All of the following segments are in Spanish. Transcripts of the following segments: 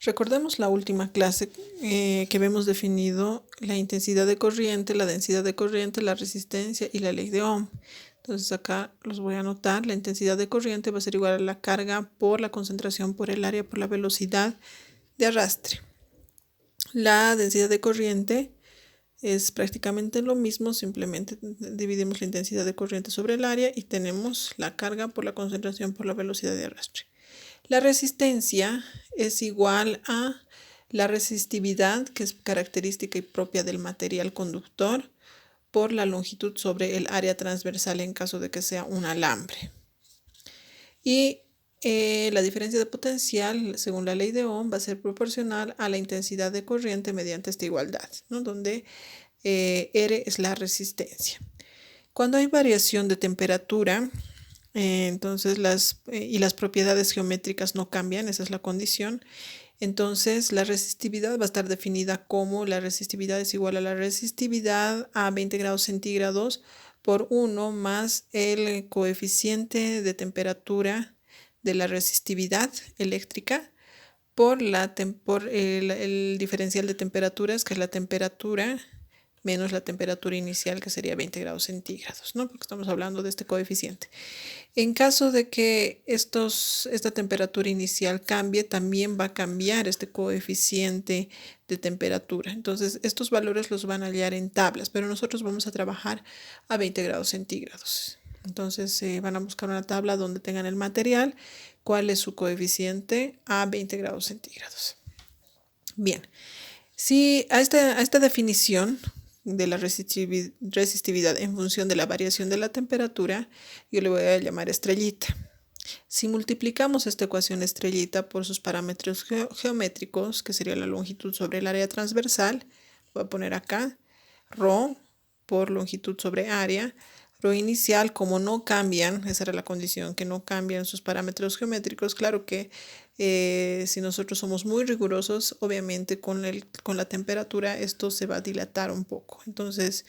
Recordemos la última clase que habíamos definido la intensidad de corriente, la densidad de corriente, la resistencia y la ley de Ohm. Entonces acá los voy a anotar. La intensidad de corriente va a ser igual a la carga por la concentración por el área por la velocidad de arrastre. La densidad de corriente es prácticamente lo mismo, simplemente dividimos la intensidad de corriente sobre el área y tenemos la carga por la concentración por la velocidad de arrastre. La resistencia es igual a la resistividad, que es característica y propia del material conductor, por la longitud sobre el área transversal en caso de que sea un alambre. Y la diferencia de potencial, según la ley de Ohm, va a ser proporcional a la intensidad de corriente mediante esta igualdad, ¿no? Donde R es la resistencia. Cuando hay variación de temperatura, entonces las propiedades geométricas no cambian, esa es la condición. Entonces la resistividad va a estar definida como la resistividad es igual a la resistividad a 20 grados centígrados por 1 más el coeficiente de temperatura de la resistividad eléctrica por el diferencial de temperaturas, que es la temperatura menos la temperatura inicial, que sería 20 grados centígrados, ¿no? Porque estamos hablando de este coeficiente. En caso de que esta temperatura inicial cambie, también va a cambiar este coeficiente de temperatura. Entonces, estos valores los van a hallar en tablas, pero nosotros vamos a trabajar a 20 grados centígrados. Entonces, van a buscar una tabla donde tengan el material, cuál es su coeficiente a 20 grados centígrados. Bien, si a esta definición de la resistividad en función de la variación de la temperatura, yo le voy a llamar estrellita. Si multiplicamos esta ecuación estrellita por sus parámetros geométricos, que sería la longitud sobre el área transversal, voy a poner acá, ρ por longitud sobre área, ρ inicial, como no cambian, esa era la condición, que no cambian sus parámetros geométricos, claro que si nosotros somos muy rigurosos, obviamente con la temperatura esto se va a dilatar un poco. Entonces,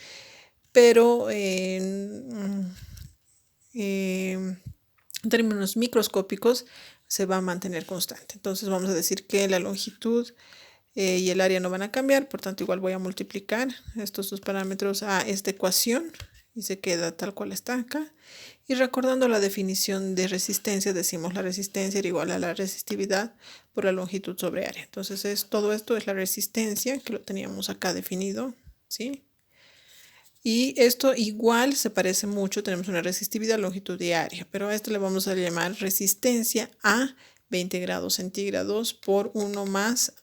pero en términos microscópicos se va a mantener constante. Entonces vamos a decir que la longitud y el área no van a cambiar, por tanto igual voy a multiplicar estos dos parámetros a esta ecuación y se queda tal cual está acá. Y recordando la definición de resistencia, decimos la resistencia era igual a la resistividad por la longitud sobre área. Entonces todo esto es la resistencia, que lo teníamos acá definido, ¿sí? Y esto igual se parece mucho, tenemos una resistividad, longitud y área, pero a esto le vamos a llamar resistencia a 20 grados centígrados por 1 más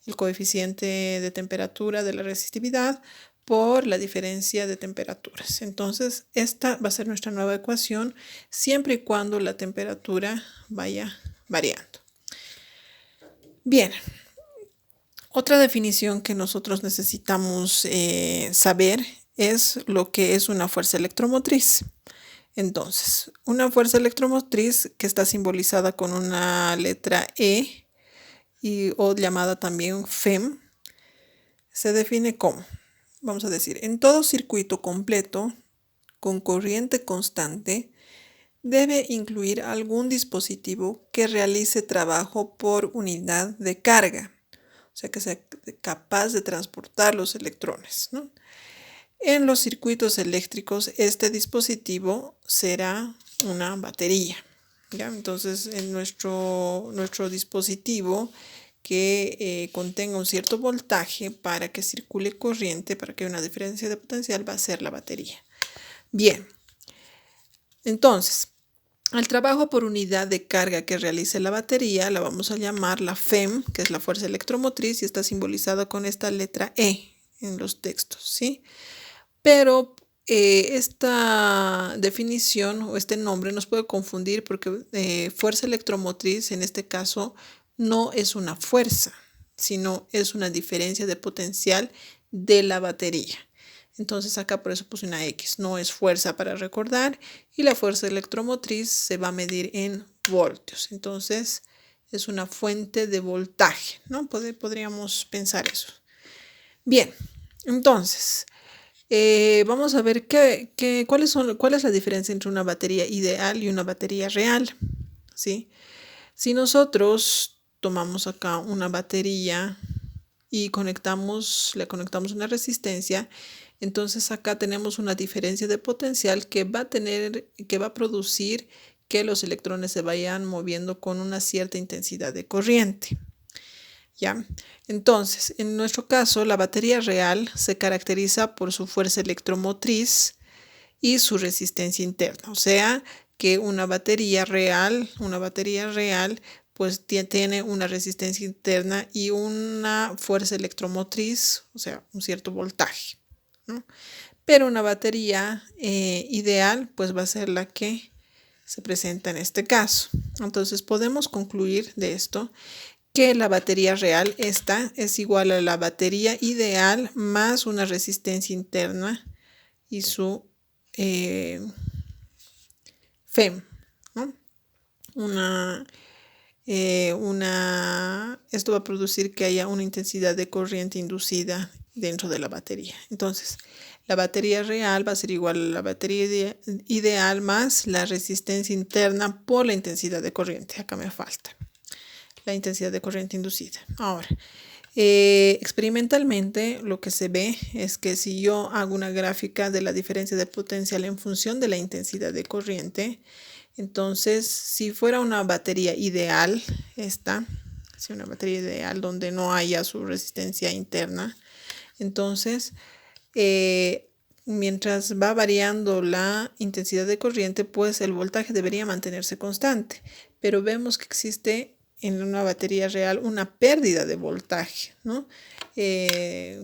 el coeficiente de temperatura de la resistividad por la diferencia de temperaturas. Entonces, esta va a ser nuestra nueva ecuación siempre y cuando la temperatura vaya variando. Bien, otra definición que nosotros necesitamos saber es lo que es una fuerza electromotriz. Entonces, una fuerza electromotriz que está simbolizada con una letra E o llamada también FEM, se define como, vamos a decir, en todo circuito completo con corriente constante debe incluir algún dispositivo que realice trabajo por unidad de carga, o sea que sea capaz de transportar los electrones, ¿no? En los circuitos eléctricos este dispositivo será una batería, ¿ya? Entonces en nuestro dispositivo que contenga un cierto voltaje para que circule corriente, para que haya una diferencia de potencial, va a ser la batería. Bien, entonces, al trabajo por unidad de carga que realice la batería, la vamos a llamar la FEM, que es la fuerza electromotriz, y está simbolizada con esta letra E en los textos, ¿sí? Pero esta definición o este nombre nos puede confundir porque fuerza electromotriz en este caso no es una fuerza, sino es una diferencia de potencial de la batería. Entonces acá por eso puse una X, no es fuerza para recordar, y la fuerza electromotriz se va a medir en voltios. Entonces es una fuente de voltaje, ¿no? Podríamos pensar eso. Bien, entonces vamos a ver cuál es la diferencia entre una batería ideal y una batería real, ¿sí? Si nosotros tomamos acá una batería y le conectamos una resistencia, entonces acá tenemos una diferencia de potencial que va a producir que los electrones se vayan moviendo con una cierta intensidad de corriente. ¿Ya? Entonces, en nuestro caso, la batería real se caracteriza por su fuerza electromotriz y su resistencia interna. O sea, que una batería real, pues tiene una resistencia interna y una fuerza electromotriz, o sea, un cierto voltaje, ¿no? Pero una batería ideal, pues va a ser la que se presenta en este caso. Entonces, podemos concluir de esto que la batería real, esta, es igual a la batería ideal más una resistencia interna y su FEM, ¿no? Esto va a producir que haya una intensidad de corriente inducida dentro de la batería. Entonces, la batería real va a ser igual a la batería ideal más la resistencia interna por la intensidad de corriente. Acá me falta la intensidad de corriente inducida. Ahora, experimentalmente lo que se ve es que si yo hago una gráfica de la diferencia de potencial en función de la intensidad de corriente, entonces si fuera una batería ideal, una batería ideal donde no haya su resistencia interna, entonces mientras va variando la intensidad de corriente, pues el voltaje debería mantenerse constante, pero vemos que existe en una batería real una pérdida de voltaje, ¿no?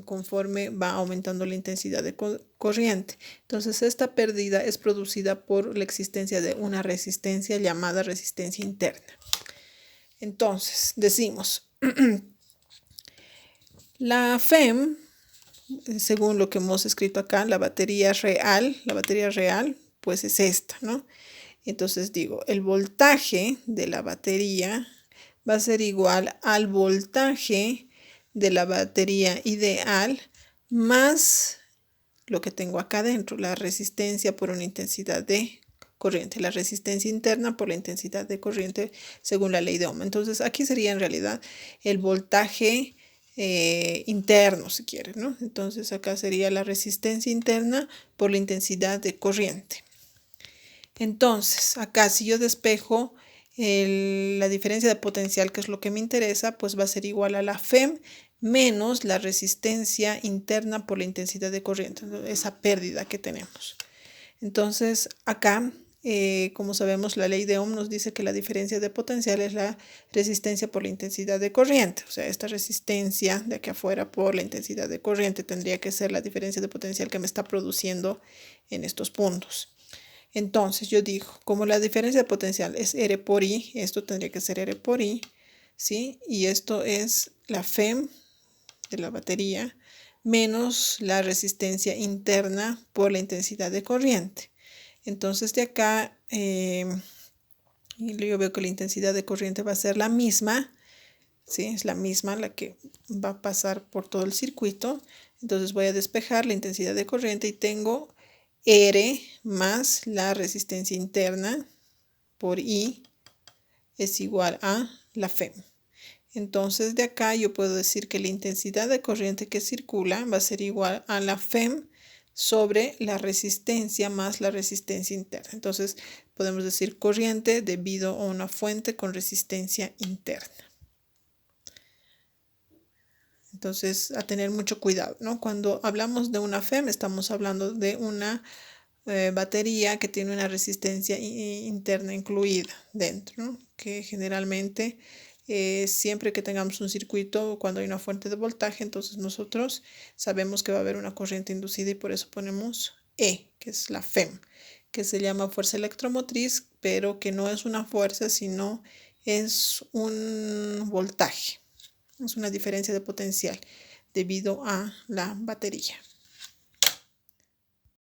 Conforme va aumentando la intensidad de corriente. Entonces, esta pérdida es producida por la existencia de una resistencia llamada resistencia interna. Entonces, decimos, la FEM, según lo que hemos escrito acá, la batería real, pues es esta, ¿no? Entonces digo, el voltaje de la batería va a ser igual al voltaje de la batería ideal más lo que tengo acá dentro, la resistencia por una intensidad de corriente, la resistencia interna por la intensidad de corriente según la ley de Ohm. Entonces aquí sería en realidad el voltaje interno, si quieren, ¿no? Entonces acá sería la resistencia interna por la intensidad de corriente. Entonces acá si yo despejo la diferencia de potencial, que es lo que me interesa, pues va a ser igual a la FEM menos la resistencia interna por la intensidad de corriente, esa pérdida que tenemos. Entonces acá, como sabemos, la ley de Ohm nos dice que la diferencia de potencial es la resistencia por la intensidad de corriente. O sea, esta resistencia de aquí afuera por la intensidad de corriente tendría que ser la diferencia de potencial que me está produciendo en estos puntos. Entonces yo digo, como la diferencia de potencial es R por I, esto tendría que ser R por I, ¿sí? Y esto es la FEM de la batería menos la resistencia interna por la intensidad de corriente. Entonces de acá yo veo que la intensidad de corriente va a ser la misma, ¿sí? Es la misma la que va a pasar por todo el circuito. Entonces voy a despejar la intensidad de corriente y tengo R más la resistencia interna por I es igual a la FEM. Entonces de acá yo puedo decir que la intensidad de corriente que circula va a ser igual a la FEM sobre la resistencia más la resistencia interna. Entonces podemos decir corriente debido a una fuente con resistencia interna. Entonces, a tener mucho cuidado, ¿no? Cuando hablamos de una FEM, estamos hablando de una batería que tiene una resistencia interna incluida dentro, ¿no? Que generalmente siempre que tengamos un circuito, cuando hay una fuente de voltaje, entonces nosotros sabemos que va a haber una corriente inducida y por eso ponemos E, que es la FEM, que se llama fuerza electromotriz, pero que no es una fuerza, sino es un voltaje. Es una diferencia de potencial debido a la batería.